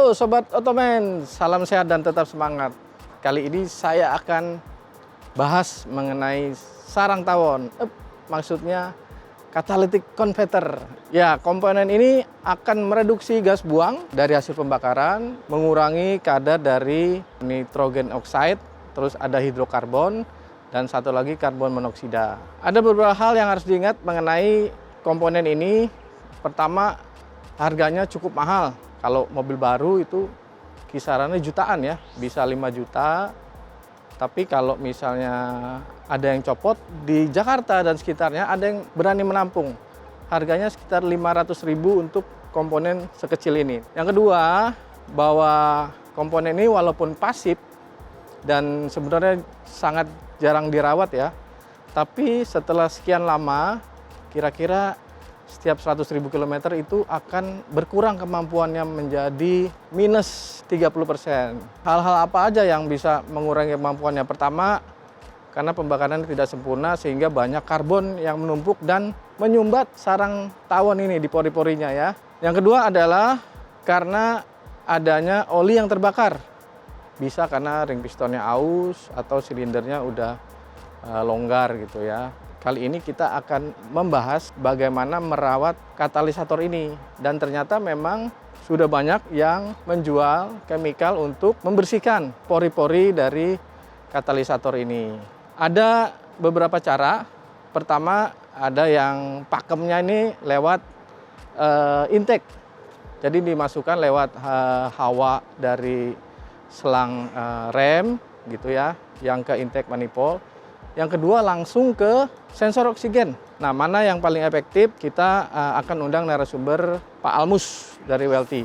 Halo Sobat Otomen, salam sehat dan tetap semangat. Kali ini saya akan bahas mengenai sarang tawon. Maksudnya catalytic converter. Ya, komponen ini akan mereduksi gas buang dari hasil pembakaran, mengurangi kadar dari nitrogen oxide, terus ada hidrokarbon, dan satu lagi karbon monoksida. Ada beberapa hal yang harus diingat mengenai komponen ini. Pertama, harganya cukup mahal. Kalau mobil baru itu kisarannya jutaan ya, bisa 5 juta. Tapi kalau misalnya ada yang copot di Jakarta dan sekitarnya, ada yang berani menampung. Harganya sekitar 500.000 untuk komponen sekecil ini. Yang kedua, bahwa komponen ini walaupun pasif dan sebenarnya sangat jarang dirawat ya, tapi setelah sekian lama, kira-kira setiap 100.000 km itu akan berkurang kemampuannya menjadi minus 30%. Hal-hal apa aja yang bisa mengurangi kemampuannya? Pertama, karena pembakaran tidak sempurna sehingga banyak karbon yang menumpuk dan menyumbat sarang tawon ini di pori-porinya ya. Yang kedua adalah karena adanya oli yang terbakar. Bisa karena ring pistonnya aus atau silindernya udah longgar gitu ya. Kali ini kita akan membahas bagaimana merawat katalisator ini. Dan ternyata memang sudah banyak yang menjual chemical untuk membersihkan pori-pori dari katalisator ini. Ada beberapa cara. Pertama, ada yang pakemnya ini lewat intake. Jadi dimasukkan lewat hawa dari selang rem gitu ya, yang ke intake manifold. Yang kedua langsung ke sensor oksigen. Nah, mana yang paling efektif? Kita akan undang narasumber Pak Almus dari WLT.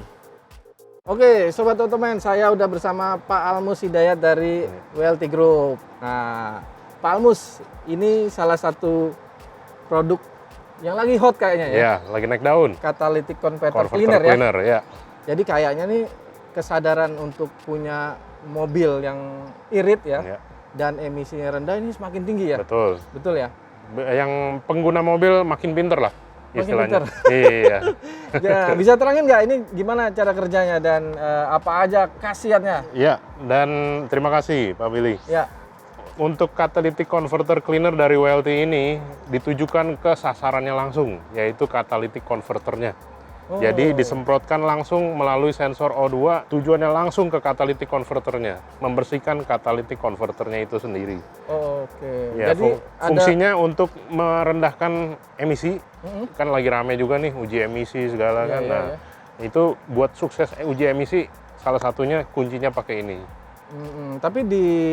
Oke, Sobat Otomen, saya udah bersama Pak Almus Hidayat dari WLT Group. Nah, Pak Almus, ini salah satu produk yang lagi hot kayaknya ya? Iya, lagi naik daun. Catalytic converter Converter cleaner ya? Jadi kayaknya nih kesadaran untuk punya mobil yang irit ya. Dan emisinya rendah ini semakin tinggi ya? Betul. Betul ya? Yang pengguna mobil makin pinter lah istilahnya. Makin pinter? Iya. Ya, bisa terangin nggak ini gimana cara kerjanya dan apa aja khasiatnya? Iya, dan terima kasih Pak Billy. Ya. Untuk catalytic converter cleaner dari WLT ini ditujukan ke sasarannya langsung, yaitu catalytic converternya. Jadi disemprotkan langsung melalui sensor O2, tujuannya langsung ke catalytic converternya, membersihkan catalytic converternya itu sendiri. Oke. Ya, Jadi fungsinya untuk merendahkan emisi, kan lagi rame juga nih uji emisi segala kan. Nah, itu buat sukses uji emisi salah satunya kuncinya pakai ini. Tapi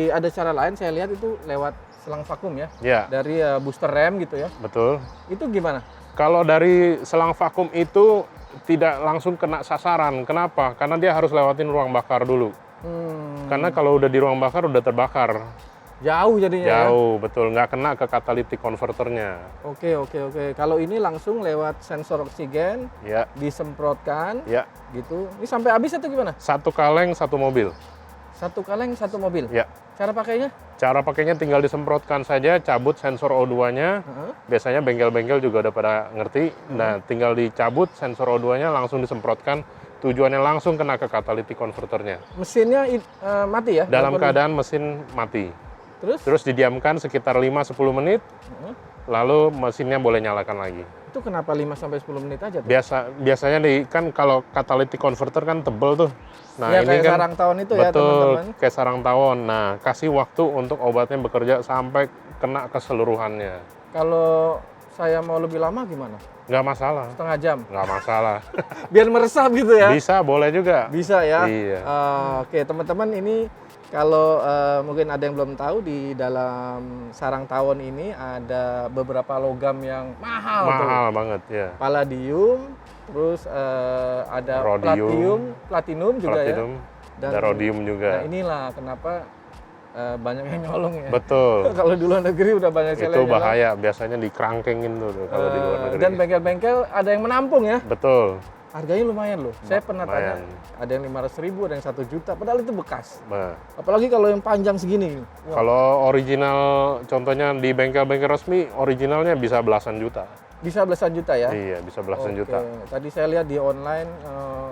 ada cara lain saya lihat itu lewat selang vakum ya? Ya. Dari booster rem gitu ya? Betul. Itu gimana? Kalau dari selang vakum itu tidak langsung kena sasaran. Kenapa? Karena dia harus lewatin ruang bakar dulu. Karena kalau udah di ruang bakar udah terbakar. Jauh jadinya. Jauh, betul. Nggak kena ke catalytic converternya. Oke. Kalau ini langsung lewat sensor oksigen, Ya. disemprotkan, Ya. gitu. Ini sampai habis atau gimana? Satu kaleng, satu mobil. Satu kaleng, satu mobil? Ya. Cara pakainya? Cara pakainya tinggal disemprotkan saja, cabut sensor O2-nya. Biasanya bengkel-bengkel juga udah pada ngerti. Nah, tinggal dicabut sensor O2-nya, langsung disemprotkan. Tujuannya langsung kena ke catalytic converternya. Mesinnya mati ya? Dalam keadaan mesin mati. Terus didiamkan sekitar 5-10 menit, lalu mesinnya boleh nyalakan lagi. Itu kenapa 5-10 menit aja tuh? Biasanya kan kalau catalytic converter kan tebel tuh. Nah, ya, ini kayak kan sarang tawon itu ya, betul, teman-teman. kayak sarang tawon. Nah, kasih waktu untuk obatnya bekerja sampai kena keseluruhannya. Kalau saya mau lebih lama gimana? Nggak masalah. Setengah jam? Nggak masalah. Biar meresap gitu ya? Bisa, boleh juga. Bisa ya? Iya. Oke, teman-teman, ini kalau mungkin ada yang belum tahu, di dalam sarang tawon ini ada beberapa logam yang mahal. Mahal banget ya. Palladium, terus ada Rhodium, platinum juga ya. Dan ada rhodium juga. Nah, inilah kenapa banyak yang nyolong ya. Betul. Kalau di luar negeri udah banyak sekali. Itu bahaya, biasanya dikerangkengin tuh kalau di luar negeri. Dan bengkel-bengkel ada yang menampung ya. Betul. Harganya lumayan loh. Saya pernah tanya, ada yang 500.000, ada yang 1 juta, padahal itu bekas. Apalagi kalau yang panjang segini. Kalau original, contohnya di bengkel-bengkel resmi, originalnya bisa belasan juta. Bisa belasan juta ya? Iya, bisa belasan juta. Tadi saya lihat di online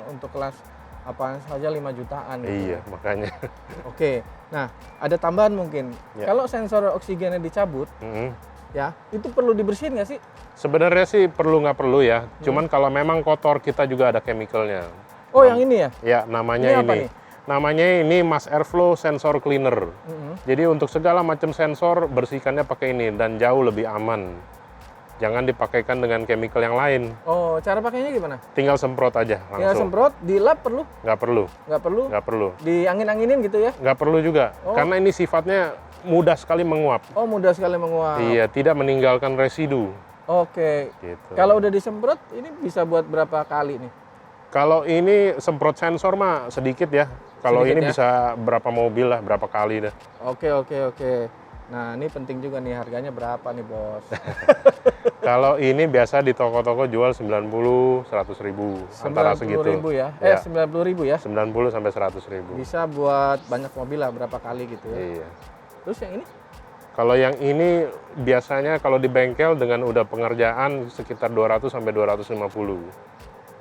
untuk kelas Apaan saja 5 jutaan. Gitu. Iya, makanya. Oke, nah ada tambahan mungkin. Ya. Kalau sensor oksigennya dicabut, ya itu perlu dibersihin nggak sih? Sebenarnya sih nggak perlu ya. Cuman kalau memang kotor kita juga ada chemicalnya. Oh yang ini ya? Ya, namanya Ini apa nih? Namanya ini Mass Airflow Sensor Cleaner. Jadi untuk segala macam sensor bersihkannya pakai ini dan jauh lebih aman. Jangan dipakaikan dengan chemical yang lain. Oh, cara pakainya gimana? Tinggal semprot aja langsung. Tinggal semprot, di lap perlu? Nggak perlu. Nggak perlu? Nggak perlu. Di angin-anginin gitu ya? Nggak perlu juga. Oh. Karena ini sifatnya mudah sekali menguap. Oh, mudah sekali menguap. Iya, tidak meninggalkan residu. Oke. Gitu. Kalau udah disemprot, ini bisa buat berapa kali nih? Kalau ini semprot sensor mah sedikit ya. Kalau Sedikit ini ya? bisa berapa mobil lah, berapa kali dah. Oke. Nah, ini penting juga nih, harganya berapa nih, Bos? Kalau ini biasa di toko-toko jual 90, 100 ribu. Antara segitu. 90.000 ya? Ya. 90.000 ya? 90 sampai 100 ribu. Bisa buat banyak mobil lah, berapa kali gitu ya? Iya. Terus yang ini? Kalau yang ini biasanya kalau di bengkel dengan udah pengerjaan sekitar 200 sampai 250.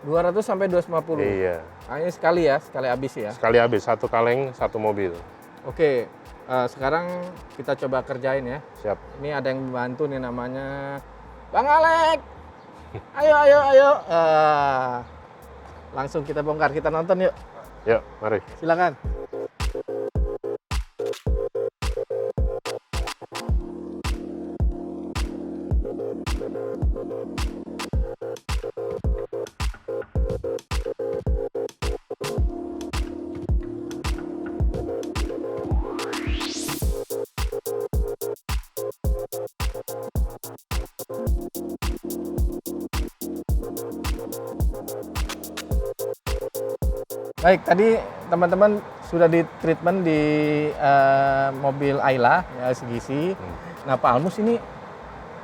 200 sampai 250? Iya. Nah, ini sekali ya? Sekali habis ya? Sekali habis, satu kaleng, satu mobil. Oke, sekarang kita coba kerjain ya. Siap. Ini ada yang membantu nih namanya Bang Alek. Ayo. Langsung kita bongkar, kita nonton yuk. Yuk, mari. Silakan. Baik, tadi teman-teman sudah di treatment di mobil Ayla ya Segisi. Nah, Pak Almus ini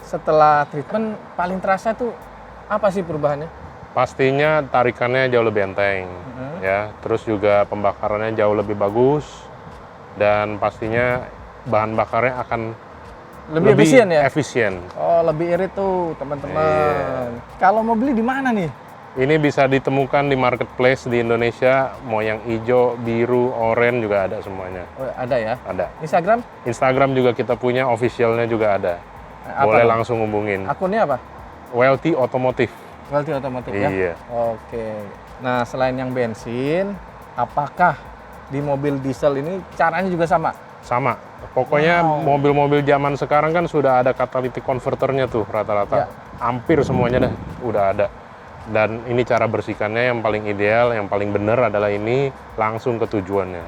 setelah treatment paling terasa tuh apa sih perubahannya? Pastinya tarikannya jauh lebih enteng, ya. Terus juga pembakarannya jauh lebih bagus dan pastinya bahan bakarnya akan Lebih efisien ya? Efisien. Oh, lebih irit tuh teman-teman. Kalau mau beli di mana nih? Ini bisa ditemukan di marketplace di Indonesia, mau yang hijau, biru, oranye juga ada semuanya. Oh, ada ya? Ada. Instagram? Instagram juga kita punya, officialnya juga ada. Apa Boleh dong? langsung hubungin. Akunnya apa? WLT Otomotif. Welty Otomotif ya? Iya. Oke. Nah, selain yang bensin, apakah di mobil diesel ini caranya juga sama? Sama. Pokoknya Wow. mobil-mobil zaman sekarang kan sudah ada catalytic converternya tuh rata-rata. Ya. Hampir semuanya dah udah ada. Dan ini cara bersihkannya yang paling ideal, yang paling benar adalah ini langsung ke tujuannya.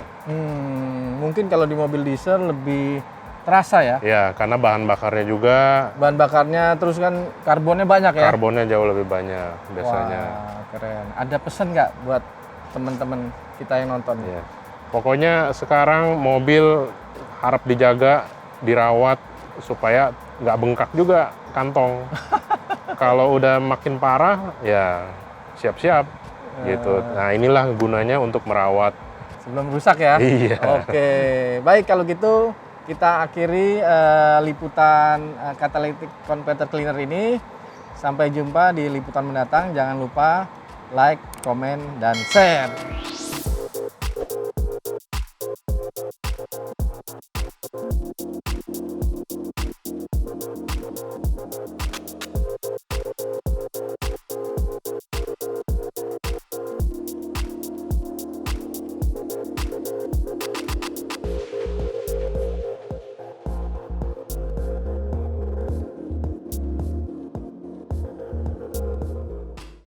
Mungkin kalau di mobil diesel lebih terasa ya? Ya, karena bahan bakarnya juga, Bahan bakarnya terus kan karbonnya banyak ya? karbonnya jauh lebih banyak biasanya. Wah, keren. Ada pesan nggak buat teman-teman kita yang nonton? Ya. Pokoknya sekarang mobil harap dijaga, dirawat supaya nggak bengkak juga kantong. Kalau udah makin parah, ya siap-siap gitu. Nah, inilah gunanya untuk merawat. Sebelum rusak ya? Iya. Oke, baik kalau gitu kita akhiri liputan catalytic converter cleaner ini. Sampai jumpa di liputan mendatang. Jangan lupa like, komen, dan share.